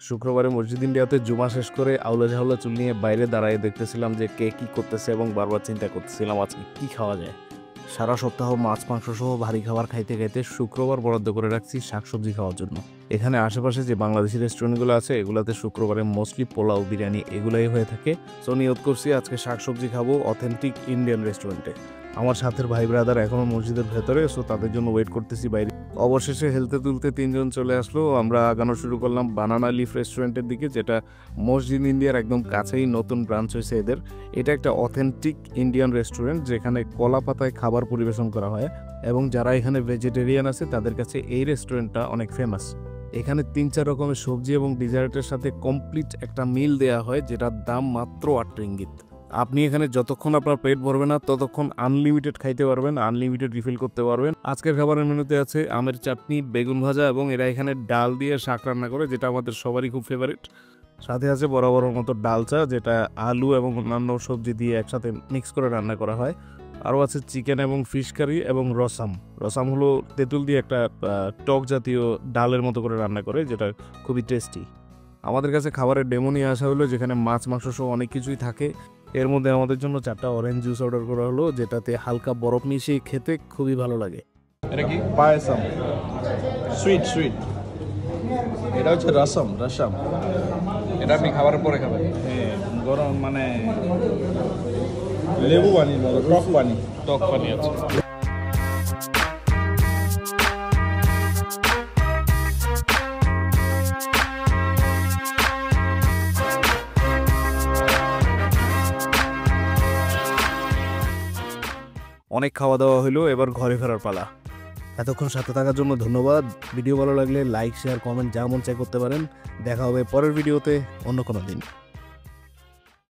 শুক্রবারে মসজিদ ইন্ডিয়াতে জুমা শেষ করে আউলা ঝাউলা চুল নিয়ে বাইরে দাঁড়ায় দেখতেছিলাম যে কে কি করতেছে এবং বারবার চিন্তা করতেছিলাম আজকে কি খাওয়া যায়। সারা সপ্তাহ মাছ মাংস সহ ভারী খাবার খাইতে খাইতে শুক্রবার বরাদ্দ করে রাখছি শাকসবজি খাওয়ার জন্য। এখানে আশেপাশে যে বাংলাদেশি রেস্টুরেন্টগুলো আছে এগুলাতে শুক্রবারে মোস্টলি পোলাও বিরিয়ানি এগুলাই হয়ে থাকে। সো নিয়ত করছি আজকে শাকসবজি খাবো অথেন্টিক ইন্ডিয়ান রেস্টুরেন্টে। আমার সাথের ভাই ব্রাদার এখনো মসজিদের ভেতরে, সো তাদের জন্য ওয়েট করতেছি বাইরে। অবশেষে হেলতে তুলতে তিনজন চলে আসলো। আমরা আগানো শুরু করলাম বানানা লিফ রেস্টুরেন্টের দিকে, যেটা মসজিদ ইন্ডিয়ার একদম কাছেই নতুন ব্রাঞ্চ হয়েছে এদের। এটা একটা অথেন্টিক ইন্ডিয়ান রেস্টুরেন্ট যেখানে কলা পাতায় খাবার পরিবেশন করা হয়, এবং যারা এখানে ভেজিটেরিয়ান আছে তাদের কাছে এই রেস্টুরেন্টটা অনেক ফেমাস। এখানে 3-4 রকমের সবজি এবং ডিজার্টের সাথে কমপ্লিট একটা মিল দেওয়া হয়, যেটার দাম মাত্র 8 রিঙ্গিত। আপনি এখানে যতক্ষণ আপনার পেট ভরবে না ততক্ষণ আনলিমিটেড খাইতে পারবেন, আনলিমিটেড রিফিল করতে পারবেন। আজকের খাবারের মেনুতে আছে আমের চাটনি, বেগুন ভাজা, এবং এরা এখানে ডাল দিয়ে শাক রান্না করে, যেটা আমাদের সবারই খুব ফেভারিট। সাথে আছে বরাবরের মতো ডাল চা, যেটা আলু এবং অন্যান্য সবজি দিয়ে একসাথে মিক্স করে রান্না করা হয়। আরও আছে চিকেন এবং ফিশ কারি এবং রসাম। রসাম হলো তেঁতুল দিয়ে একটা টক জাতীয় ডালের মতো করে রান্না করে, যেটা খুবই টেস্টি। আমাদের কাছে খাবারের ডেমো নিয়ে আসা হলো, যেখানে মাছ মাংস সহ অনেক কিছুই থাকে। এর মধ্যে আমাদের জন্য 4টা অরেঞ্জ জুস অর্ডার করা হলো, যেটাতে হালকা বরফ মিশিয়ে খেতে খুবই ভালো লাগে। এটা কি পায়সাম, সুইট সুইট। এটা হচ্ছে রসম, রসম। এটা আপনি খাবারের পরে খাবেন। হ্যাঁ, গরম মানে লেবু পানি, টক পানি। টক পানি আছে। অনেক খাওয়া দাওয়া হলো, এবার ঘরে ফেরার পালা। এতক্ষণ সাথে থাকার জন্য ধন্যবাদ। ভিডিও ভালো লাগলে লাইক শেয়ার কমেন্ট যা মন চাই করতে পারেন। দেখা হবে পরের ভিডিওতে অন্য কোনো দিন।